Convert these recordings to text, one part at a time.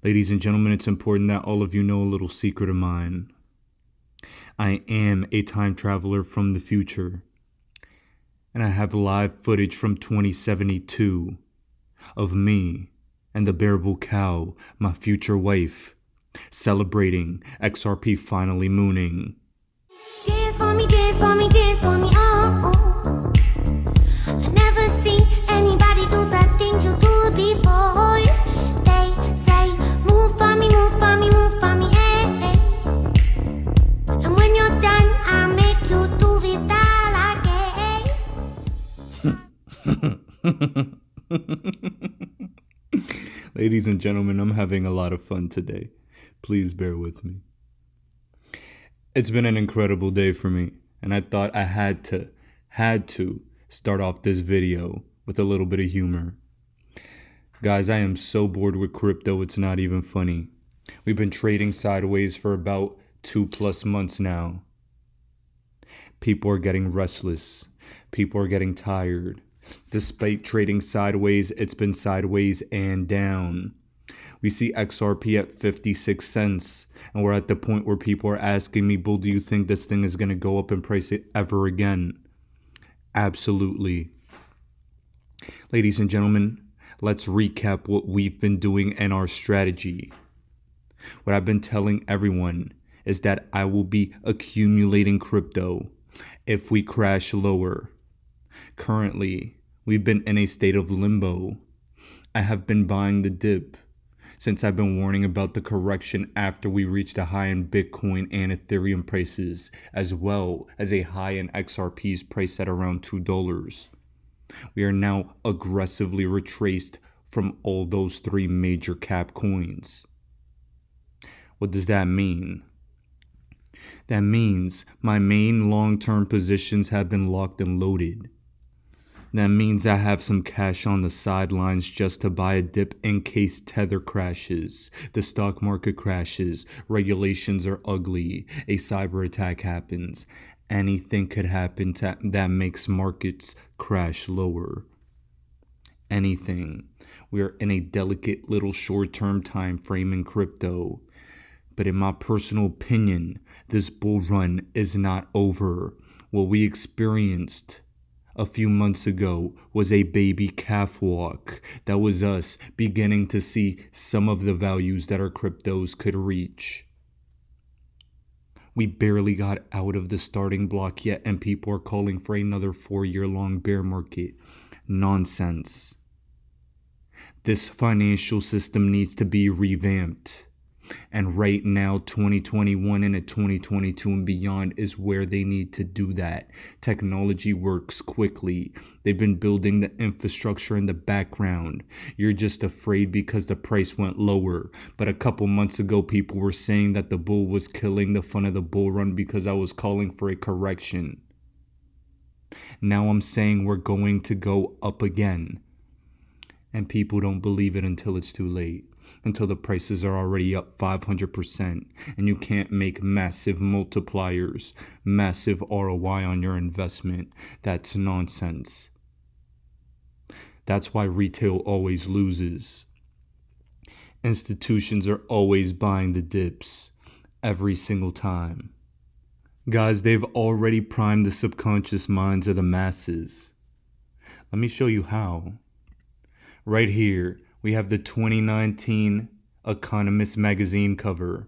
Ladies and gentlemen, it's important that all of you know a little secret of mine. I am a time traveler from the future, and I have live footage from 2072 of me and the bearable cow, my future wife, celebrating XRP finally mooning. Dance for me, dance for me, dance for me, oh, oh. I never seen anybody do the things you do before. They say, move for me, move for me, move for me, hey, hey. And when you're done, I'll make you do it all again. Ladies and gentlemen, I'm having a lot of fun today. Please bear with me. It's been an incredible day for me, and I thought I had to start off this video with a little bit of humor. Guys, I am so bored with crypto, it's not even funny. We've been trading sideways for about 2+ months now. People are getting restless. People are getting tired. Despite trading sideways, it's been sideways and down. We see XRP at 56 cents, and we're at the point where people are asking me, Bull, do you think this thing is going to go up in price ever again? Absolutely. Ladies and gentlemen, let's recap what we've been doing and our strategy. What I've been telling everyone is that I will be accumulating crypto if we crash lower. Currently, we've been in a state of limbo. I have been buying the dip since I've been warning about the correction after we reached a high in Bitcoin and Ethereum prices, as well as a high in XRP's price at around $2. We are now aggressively retraced from all those three major cap coins. What does that mean? That means my main long-term positions have been locked and loaded. That means I have some cash on the sidelines just to buy a dip in case Tether crashes, the stock market crashes, regulations are ugly, a cyber attack happens. Anything could happen that makes markets crash lower. Anything. We are in a delicate little short-term time frame in crypto. But in my personal opinion, this bull run is not over. What we experienced a few months ago was a baby calf walk. That was us beginning to see some of the values that our cryptos could reach. We barely got out of the starting block yet, and people are calling for another 4-year-long bear market. Nonsense. This financial system needs to be revamped. And right now, 2021 and 2022 and beyond is where they need to do that. Technology works quickly. They've been building the infrastructure in the background. You're just afraid because the price went lower. But a couple months ago, people were saying that the bull was killing the fun of the bull run because I was calling for a correction. Now I'm saying we're going to go up again. And people don't believe it until it's too late. Until the prices are already up 500% and you can't make massive multipliers, massive ROI on your investment. That's nonsense. That's why retail always loses. Institutions are always buying the dips every single time. Guys, they've already primed the subconscious minds of the masses. Let me show you how. Right here, we have the 2019 Economist magazine cover.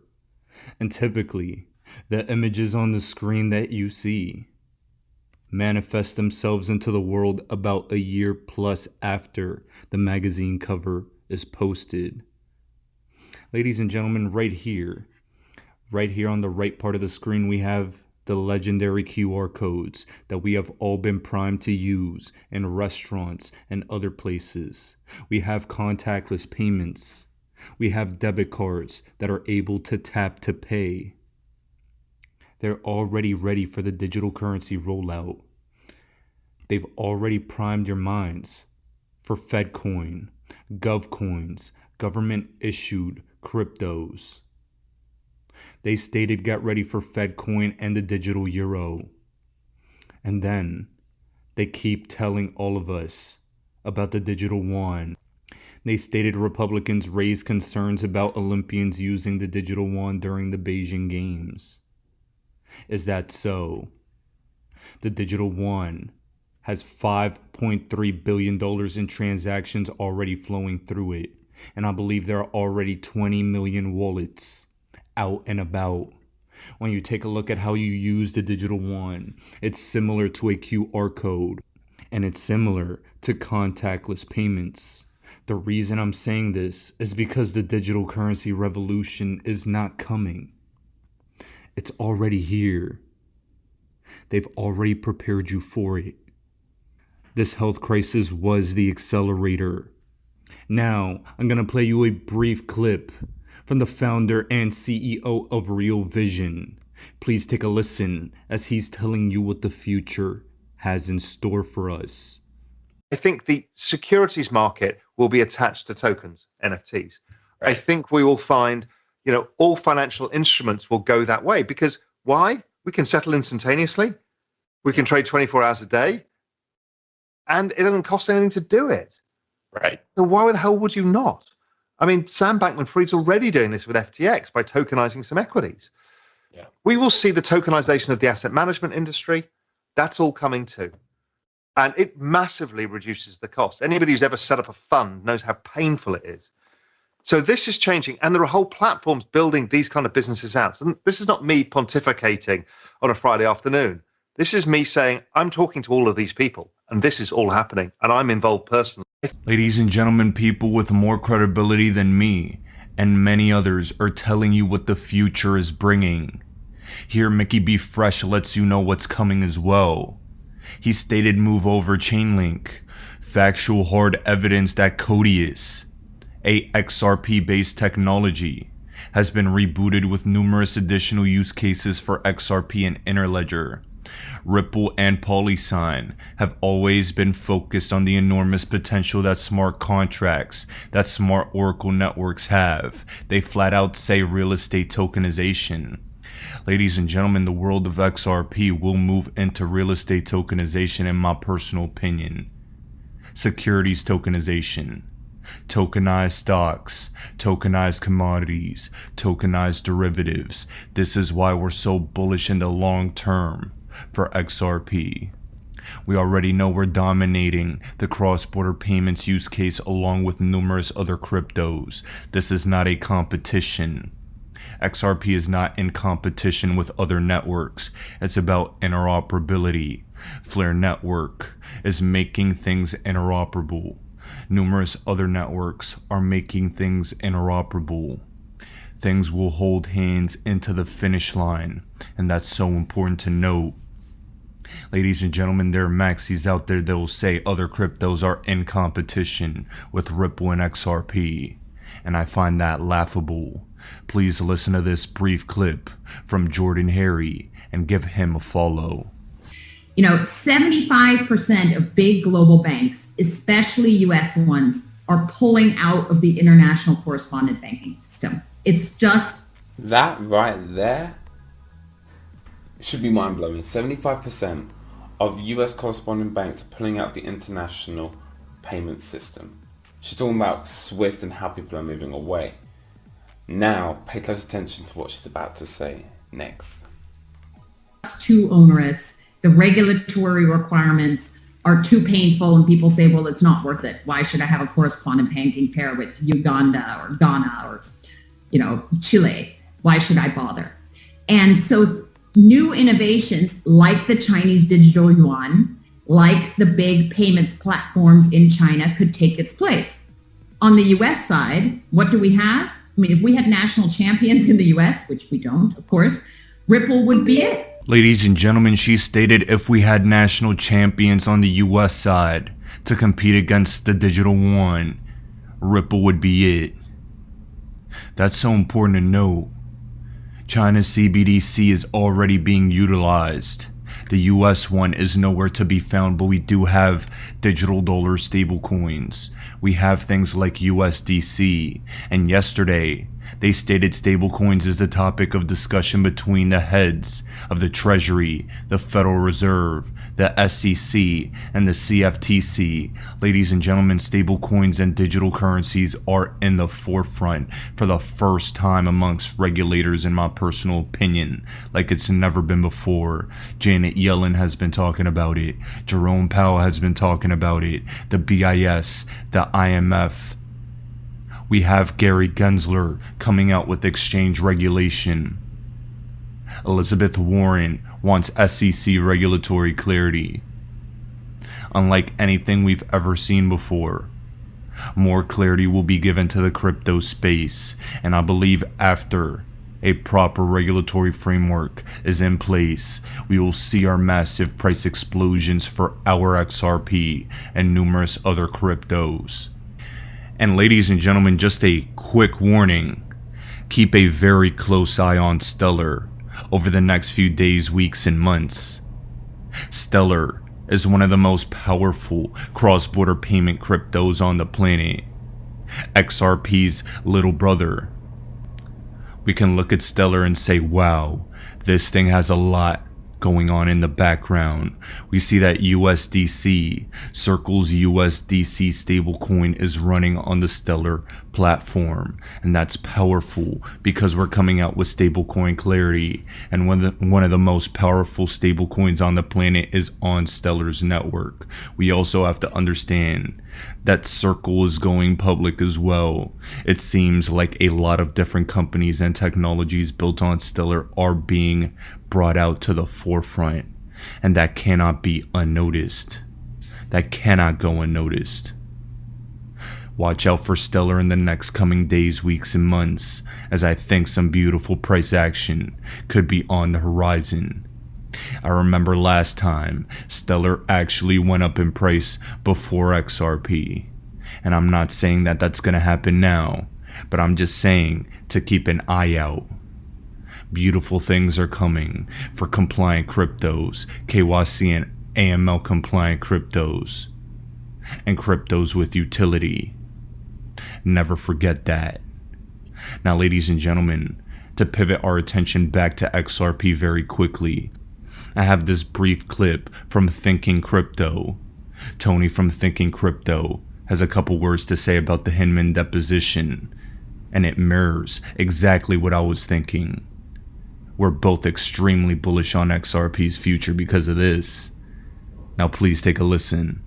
And typically, the images on the screen that you see manifest themselves into the world about a year plus after the magazine cover is posted. Ladies and gentlemen, right here on the right part of the screen, we have the legendary QR codes that we have all been primed to use in restaurants and other places. We have contactless payments. We have debit cards that are able to tap to pay. They're already ready for the digital currency rollout. They've already primed your minds for FedCoin, GovCoins, government-issued cryptos. They stated get ready for FedCoin and the digital euro. And then they keep telling all of us about the digital Yuan. They stated Republicans raised concerns about Olympians using the digital yuan during the Beijing Games. Is that so? The digital yuan has $5.3 billion in transactions already flowing through it, and I believe there are already 20 million wallets out and about. When you take a look at how you use the digital yuan, it's similar to a QR code, and it's similar to contactless payments. The reason I'm saying this is because the digital currency revolution is not coming. It's already here. They've already prepared you for it. This health crisis was the accelerator. Now, I'm going to play you a brief clip from the founder and CEO of Real Vision. Please take a listen as he's telling you what the future has in store for us. I think the securities market will be attached to tokens, NFTs. I think we will find, all financial instruments will go that way because why? We can settle instantaneously. We can trade 24 hours a day and it doesn't cost anything to do it. Right. So why the hell would you not? I mean, Sam Bankman-Fried's already doing this with FTX by tokenizing some equities. Yeah. We will see the tokenization of the asset management industry. That's all coming too. And it massively reduces the cost. Anybody who's ever set up a fund knows how painful it is. So this is changing, and there are whole platforms building these kind of businesses out. And this is not me pontificating on a Friday afternoon. This is me saying, I'm talking to all of these people, and this is all happening, and I'm involved personally. Ladies and gentlemen, people with more credibility than me and many others are telling you what the future is bringing. Here, Mickey B. Fresh lets you know what's coming as well. He stated move over Chainlink, factual hard evidence that Commodities, a XRP-based technology, has been rebooted with numerous additional use cases for XRP and Interledger. Ripple and PolySign have always been focused on the enormous potential that smart contracts, that smart Oracle networks have. They flat out say real estate tokenization. Ladies and gentlemen, the world of XRP will move into real estate tokenization in my personal opinion. Securities tokenization. Tokenized stocks, tokenized commodities, tokenized derivatives. This is why we're so bullish in the long term for XRP. We already know we're dominating the cross-border payments use case along with numerous other cryptos. This is not a competition. XRP is not in competition with other networks. It's about interoperability. Flare Network is making things interoperable. Numerous other networks are making things interoperable. Things will hold hands into the finish line, and that's so important to note. Ladies and gentlemen, there are maxis out there that will say other cryptos are in competition with Ripple and XRP, and I find that laughable. Please listen to this brief clip from Jordan Harry and give him a follow. 75% of big global banks, especially US ones, are pulling out of the international correspondent banking system. It's just... That right there should be mind-blowing. 75% of US correspondent banks are pulling out the international payment system. She's talking about SWIFT and how people are moving away. Now, pay close attention to what she's about to say next. Too onerous. The regulatory requirements are too painful, and people say, well, it's not worth it. Why should I have a correspondent banking pair with Uganda or Ghana or, Chile? Why should I bother? And so new innovations like the Chinese digital yuan, like the big payments platforms in China could take its place. On the US side, what do we have? If we had national champions in the US, which we don't, of course, Ripple would be it. Ladies and gentlemen, she stated if we had national champions on the US side to compete against the digital yuan, Ripple would be it. That's so important to note. China's CBDC is already being utilized. The US one is nowhere to be found, but we do have digital dollar stablecoins. We have things like USDC. And yesterday, They stated stablecoins is the topic of discussion between the heads of the Treasury, the Federal Reserve, the SEC, and the CFTC. Ladies and gentlemen, stablecoins and digital currencies are in the forefront for the first time amongst regulators, in my personal opinion, like it's never been before. Janet Yellen has been talking about it. Jerome Powell has been talking about it. The BIS, the IMF. We have Gary Gensler coming out with exchange regulation. Elizabeth Warren wants SEC regulatory clarity. Unlike anything we've ever seen before, more clarity will be given to the crypto space, and I believe after a proper regulatory framework is in place, we will see our massive price explosions for our XRP and numerous other cryptos. And ladies and gentlemen, just a quick warning, keep a very close eye on Stellar over the next few days, weeks, and months. Stellar is one of the most powerful cross-border payment cryptos on the planet. XRP's little brother. We can look at Stellar and say, wow, this thing has a lot going on in the background. We see that USDC, Circle's USDC stablecoin, is running on the Stellar platform, and that's powerful because we're coming out with stablecoin clarity, and one of the most powerful stablecoins on the planet is on Stellar's network. We also have to understand that Circle is going public as well. It seems like a lot of different companies and technologies built on Stellar are being brought out to the forefront, and that cannot be unnoticed. That cannot go unnoticed. Watch out for Stellar in the next coming days, weeks, and months, as I think some beautiful price action could be on the horizon. I remember last time Stellar actually went up in price before XRP, and I'm not saying that that's going to happen now, but I'm just saying to keep an eye out. Beautiful things are coming for compliant cryptos, KYC and AML compliant cryptos, and cryptos with utility. Never forget that. Now, ladies and gentlemen, to pivot our attention back to XRP very quickly, I have this brief clip from Thinking Crypto. Tony from Thinking Crypto has a couple words to say about the Hinman Deposition, and it mirrors exactly what I was thinking. We're both extremely bullish on XRP's future because of this. Now please take a listen.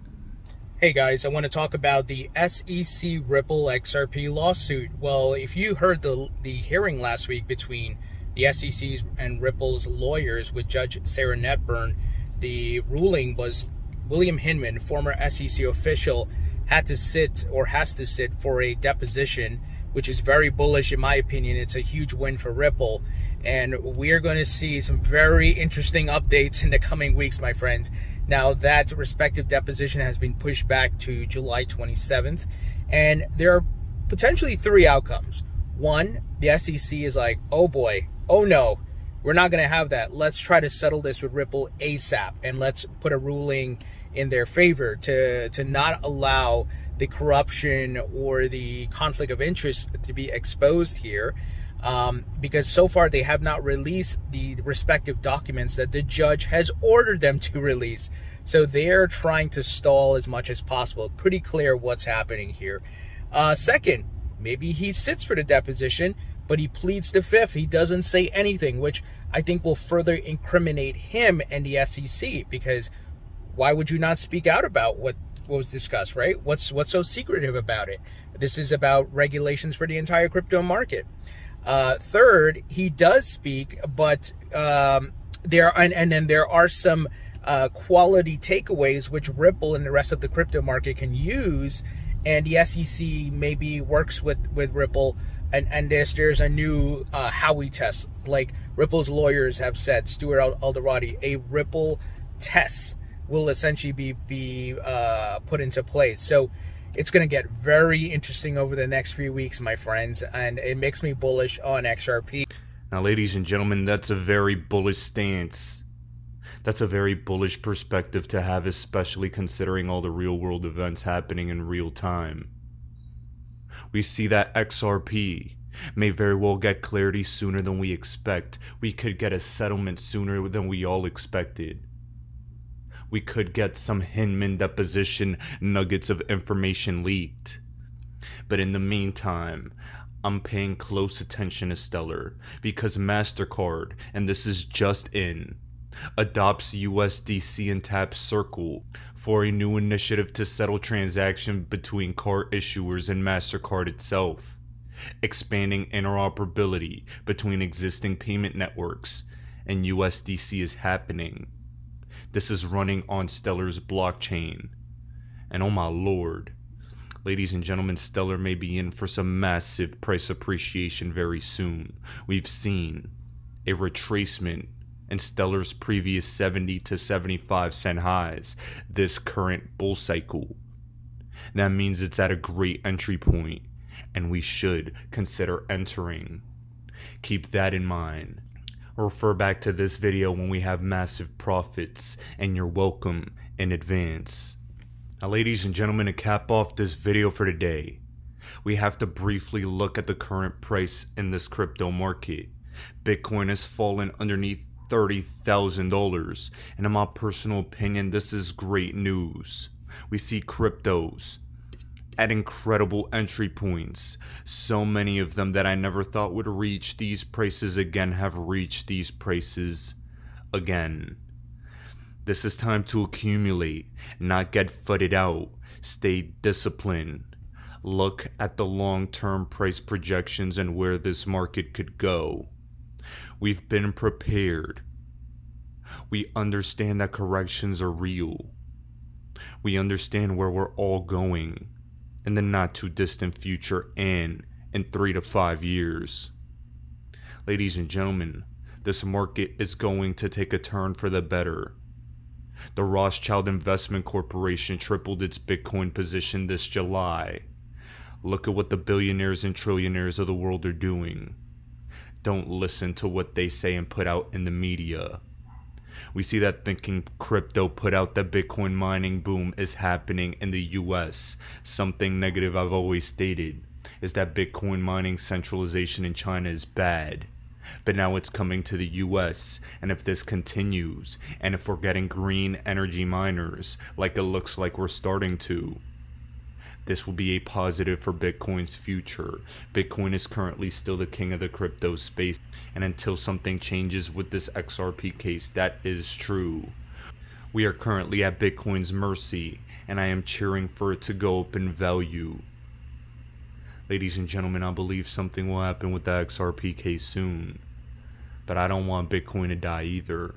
Hey guys, I want to talk about the SEC Ripple XRP lawsuit. Well, if you heard the hearing last week between the SEC's and Ripple's lawyers with Judge Sarah Netburn, the ruling was William Hinman, former SEC official, had to sit or has to sit for a deposition, which is very bullish in my opinion. It's a huge win for Ripple, and we're going to see some very interesting updates in the coming weeks, my friends. Now, that respective deposition has been pushed back to July 27th, and there are potentially three outcomes. One, the SEC is like, oh boy, oh no, we're not going to have that. Let's try to settle this with Ripple ASAP, and let's put a ruling in their favor to not allow the corruption or the conflict of interest to be exposed here, because so far they have not released the respective documents that the judge has ordered them to release. So they're trying to stall as much as possible. Pretty clear what's happening here. Second, maybe he sits for the deposition, but he pleads the fifth. He doesn't say anything, which I think will further incriminate him and the SEC, because why would you not speak out about what was discussed, right? What's so secretive about it? This is about regulations for the entire crypto market. Third, he does speak, but there are some quality takeaways which Ripple and the rest of the crypto market can use, and the SEC maybe works with Ripple, and there's a new Howey test, like Ripple's lawyers have said, Stuart Alderati, a Ripple test will essentially be put into place. So it's going to get very interesting over the next few weeks, my friends, and it makes me bullish on XRP. Now, ladies and gentlemen, that's a very bullish stance. That's a very bullish perspective to have, especially considering all the real-world events happening in real time. We see that XRP may very well get clarity sooner than we expect. We could get a settlement sooner than we all expected. We could get some Hinman Deposition nuggets of information leaked. But in the meantime, I'm paying close attention to Stellar because Mastercard, and this is just in, adopts USDC and taps Circle for a new initiative to settle transactions between card issuers and Mastercard itself, expanding interoperability between existing payment networks, and USDC is happening. This is running on Stellar's blockchain. And oh my lord, ladies and gentlemen, Stellar may be in for some massive price appreciation very soon. We've seen a retracement in Stellar's previous 70 to 75 cent highs this current bull cycle. That means it's at a great entry point, and we should consider entering. Keep that in mind. Refer back to this video when we have massive profits, and you're welcome in advance. Now, ladies and gentlemen, to cap off this video for today, we have to briefly look at the current price in this crypto market. Bitcoin has fallen underneath $30,000, and in my personal opinion, this is great news. We see cryptos at incredible entry points. So many of them that I never thought would reach these prices again have reached these prices again. This is time to accumulate, not get footed out. Stay disciplined. Look at the long-term price projections and where this market could go. We've been prepared. We understand that corrections are real. We understand where we're all going in the not too distant future and in 3 to 5 years. Ladies and gentlemen, this market is going to take a turn for the better. The Rothschild Investment Corporation tripled its Bitcoin position this July. Look at what the billionaires and trillionaires of the world are doing. Don't listen to what they say and put out in the media. We see that Thinking Crypto put out that Bitcoin mining boom is happening in the US. Something negative I've always stated is that Bitcoin mining centralization in China is bad. But now it's coming to the US, and if this continues, and if we're getting green energy miners, like it looks like we're starting to, this will be a positive for Bitcoin's future. Bitcoin is currently still the king of the crypto space, and until something changes with this XRP case, that is true. We are currently at Bitcoin's mercy, and I am cheering for it to go up in value. Ladies and gentlemen, I believe something will happen with the XRP case soon. But I don't want Bitcoin to die either.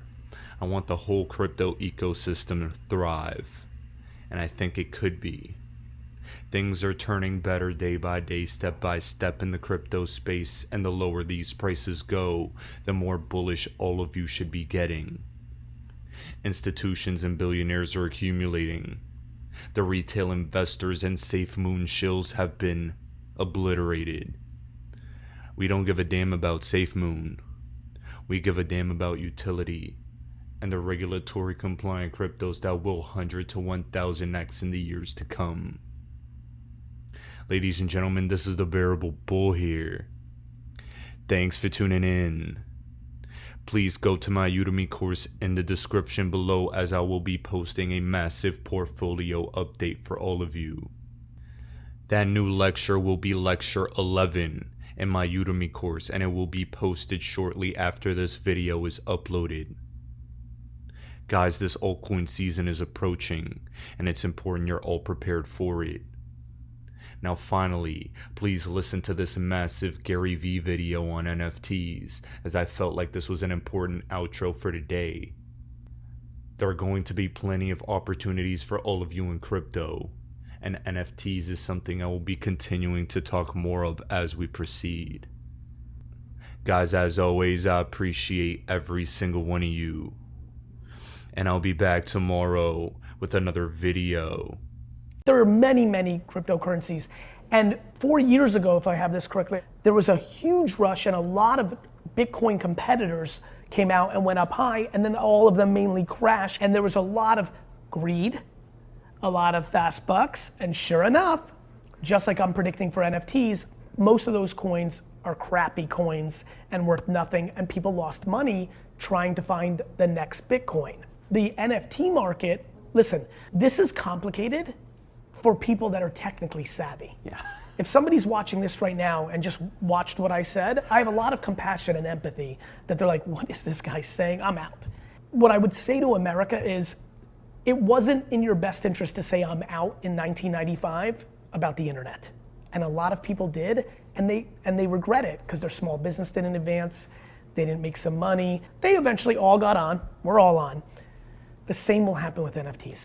I want the whole crypto ecosystem to thrive. And I think it could be. Things are turning better day by day, step by step in the crypto space, and the lower these prices go, the more bullish all of you should be getting. Institutions and billionaires are accumulating. The retail investors and safe moon shills have been obliterated. We don't give a damn about safe moon. We give a damn about utility and the regulatory compliant cryptos that will 100 to 1000x in the years to come. Ladies and gentlemen, this is the Bearable Bull here. Thanks for tuning in. Please go to my Udemy course in the description below, as I will be posting a massive portfolio update for all of you. That new lecture will be lecture 11 in my Udemy course, and it will be posted shortly after this video is uploaded. Guys, this altcoin season is approaching, and it's important you're all prepared for it. Now finally, please listen to this massive Gary V video on NFTs, as I felt like this was an important outro for today. There are going to be plenty of opportunities for all of you in crypto, and NFTs is something I will be continuing to talk more of as we proceed. Guys, as always, I appreciate every single one of you, and I'll be back tomorrow with another video. There are many, many cryptocurrencies. And 4 years ago, if I have this correctly, there was a huge rush and a lot of Bitcoin competitors came out and went up high, and then all of them mainly crashed. And there was a lot of greed, a lot of fast bucks, and sure enough, just like I'm predicting for NFTs, most of those coins are crappy coins and worth nothing, and people lost money trying to find the next Bitcoin. The NFT market, listen, this is complicated for people that are technically savvy. Yeah. If somebody's watching this right now and just watched what I said, I have a lot of compassion and empathy that they're like, what is this guy saying? I'm out. What I would say to America is, it wasn't in your best interest to say I'm out in 1995 about the internet. And a lot of people did, and they regret it because their small business didn't advance, they didn't make some money. They eventually all got on, we're all on. The same will happen with NFTs.